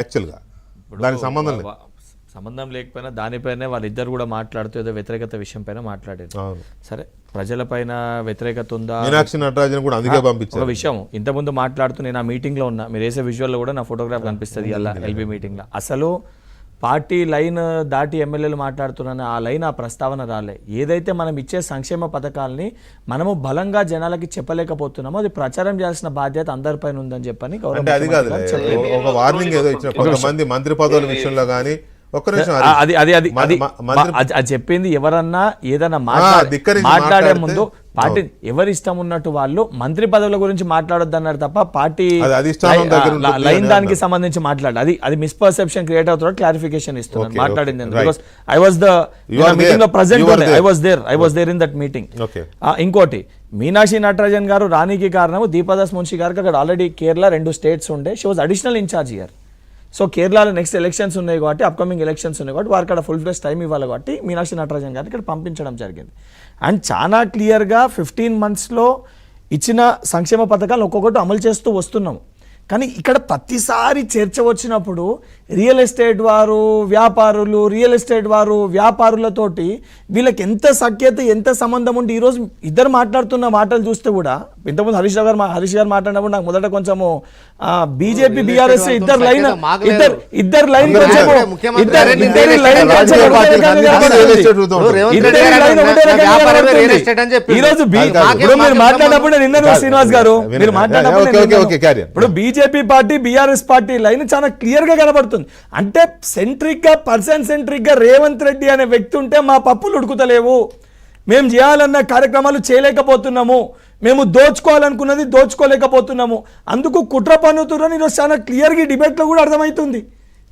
యాక్చువల్గా దానికి సంబంధం లేదు. సంబంధం లేకపోయినా దానిపైనే వాళ్ళిద్దరు కూడా మాట్లాడుతూ ఏదో వ్యతిరేకత విషయం పైన మాట్లాడారు. సరే, ప్రజలపైన వ్యతిరేకత ఉందా, మీనాక్షి నటరాజన్ కూడా అందుకే పంపించారు. ఒక విషయం ఇంతకుముందు మాట్లాడుతూ నేను ఆ మీటింగ్లో ఉన్నా, మీరు వేసే విజువల్లో కూడా నా ఫోటోగ్రాఫ్ కనిపిస్తుంది అలా ఎల్బీ మీటింగ్లో. అసలు పార్టీ లైన్ దాటి ఎమ్మెల్యేలు మాట్లాడుతున్నాను ఆ లైన్ ఆ ప్రస్తావన రాలే. ఏదైతే మనం ఇచ్చే సంక్షేమ పథకాలని మనము బలంగా జనాలకి చెప్పలేకపోతున్నామో అది ప్రచారం చేయాల్సిన బాధ్యత అందరిపైన ఉందని చెప్పని అది కాదు, ఒక వార్నింగ్ ఏదో ఇచ్చిన కొంతమంది మంత్రి పదవుల విషయంలో కానీ అది చెప్పింది ఎవరన్నా ఏదన్నా మాట్లాడే ముందు పార్టీ ఎవరి ఇష్టం ఉన్నట్టు వాళ్ళు మంత్రి పదవుల గురించి మాట్లాడొద్దు అన్నారు తప్ప పార్టీ లైన్ దానికి సంబంధించి మాట్లాడాలి. అది మిస్పర్సెప్షన్ క్రియేట్ అవుతున్న క్లారిఫికేషన్ ఇస్తున్నాను మాట్లాడింది. Because I was the meeting లో present, I was there in that meeting. ఇంకోటి, మీనాక్షి నటరాజన్ గారు రాణికి కారణం దీపాదాస్ మున్షి గారికి అక్కడ ఆల్రెడీ కేరళ 2 స్టేట్స్ ఉండే, she was additional incharge year. సో కేరళలో నెక్స్ట్ ఎలక్షన్స్ ఉన్నాయి కాబట్టి, అప్కమింగ్ ఎలక్షన్స్ ఉన్నాయి కాబట్టి వారికి అక్కడ ఫుల్ ఫ్లెజ్ టైం ఇవ్వాలి కాబట్టి మీనాక్షి నటరాజన్ గారిని ఇక్కడ పంపించడం జరిగింది. అండ్ చాలా క్లియర్గా 15 monthsలో ఇచ్చిన సంక్షేమ పథకాలు ఒక్కొక్కటి అమలు చేస్తూ వస్తున్నాము. కానీ ఇక్కడ ప్రతిసారి చర్చ వచ్చినప్పుడు రియల్ ఎస్టేట్ వారు వ్యాపారులు, రియల్ ఎస్టేట్ వారు వ్యాపారులతోటి వీళ్ళకి ఎంత సఖ్యత ఎంత సంబంధం ఉండి ఈరోజు ఇద్దరు మాట్లాడుతున్న మాటలు చూస్తే కూడా, ఇంతకుముందు హరీష్ గారు మాట్లాడినప్పుడు నాకు మొదట కొంచెము బీజేపీ బీఆర్ఎస్ ఇద్దరు లైన్ ఈరోజు మీరు మాట్లాడినప్పుడు నిన్న శ్రీనివాస్ గారు మీరు మాట్లాడినప్పుడు ఇప్పుడు BJP party BRS party line చాలా క్లియర్ గా కనబడుతుంది. అంటే సెంట్రిక్ గా పర్సన్ సెంట్రిక్ గా రేవంత్ రెడ్డి అనే వ్యక్తి ఉంటే మా పప్పులు ఉడుకుతలేవు, మేము చేయాలన్న కార్యక్రమాలు చేయలేకపోతున్నాము, మేము దోచుకోవాలనుకున్నది దోచుకోలేకపోతున్నాము, అందుకు కుట్ర పన్నుతురని ఈరోజు చాలా క్లియర్గా డిబేట్లో కూడా అర్థమవుతుంది.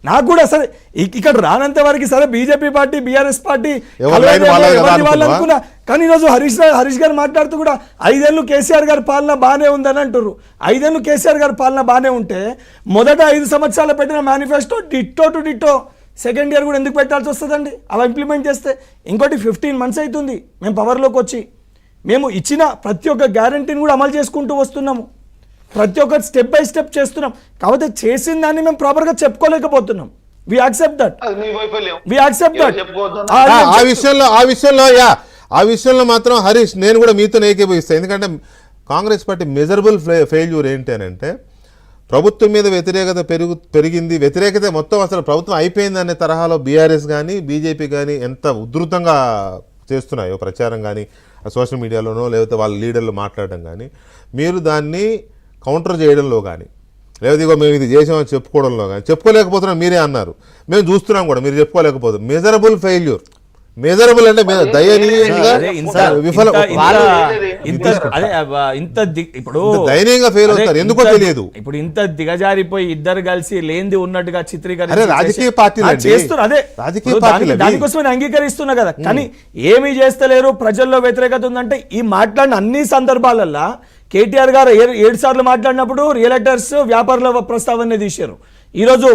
నాకు కూడా సరే ఇక్కడ రానంత వరకు సరే బీజేపీ పార్టీ బీఆర్ఎస్ పార్టీ వాళ్ళు అనుకున్నా, కానీ ఈరోజు హరీష్ గారు మాట్లాడుతూ కూడా 5 ఏళ్ళు కేసీఆర్ గారి పాలన బాగానే ఉందని అంటారు. 5 ఏళ్ళు కేసీఆర్ గారి పాలన బాగానే ఉంటే మొదట 5 సంవత్సరాలు పెట్టిన manifesto ditto to ditto second year కూడా ఎందుకు పెట్టాల్సి వస్తుందండి అలా ఇంప్లిమెంట్ చేస్తే? ఇంకోటి 15 months అవుతుంది మేము పవర్లోకి వచ్చి, మేము ఇచ్చిన ప్రతి ఒక్క గ్యారంటీని కూడా అమలు చేసుకుంటూ వస్తున్నాము, ప్రతి ఒక్క స్టెప్ బై స్టెప్ చేస్తున్నాం. కాకపోతే చేసిన దాన్ని మేము ప్రాపర్గా చెప్పుకోలేకపోతున్నాం. We accept that. ఆ విషయంలో మాత్రం హరీష్ నేను కూడా మీతో ఏకీభవిస్తాను. ఎందుకంటే కాంగ్రెస్ పార్టీ మెజరబుల్ ఫెయిల్యూర్ ఏంటి అని అంటే, ప్రభుత్వం మీద వ్యతిరేకత పెరిగింది, వ్యతిరేకత మొత్తం అసలు ప్రభుత్వం అయిపోయింది అనే తరహాలో బీఆర్ఎస్ కానీ బీజేపీ కానీ ఎంత ఉధృతంగా చేస్తున్నాయో ప్రచారం కానీ సోషల్ మీడియాలోనో లేకపోతే వాళ్ళ లీడర్లు మాట్లాడడం కానీ, మీరు దాన్ని కౌంటర్ చేయడంలో కానీ లేకపోతే ఇగో మేము ఇది చేసామని చెప్పుకోవడంలో కానీ చెప్పుకోలేకపోతున్నాం. మీరే అన్నారు, మేము చూస్తున్నాం కూడా, మీరు చెప్పుకోలేకపోతే మెజరబుల్ ఫెయిల్యూర్. మెజరబుల్ అంటే దయనీయంగా ఇప్పుడు దయనీయంగా ఫెయిల్ అవుతారు, ఎందుకో తెలియదు. ఇప్పుడు ఇంత దిగజారిపోయి ఇద్దరు కలిసి లేనిది ఉన్నట్టుగా చిత్రీకరణ రాజకీయ పార్టీలు చేస్తున్నారు. అదే దానికోసమే అంగీకరిస్తున్నా కదా, కానీ ఏమీ చేస్తలేరు, ప్రజల్లో వ్యతిరేకత ఉందంటే ఈ మాట్లాడిన అన్ని సందర్భాలల్లో కేటీఆర్ గారు 7 సార్లు మాట్లాడినప్పుడు రియల్టర్స్ వ్యాపారుల ప్రస్తావన తీశారు. ఈరోజు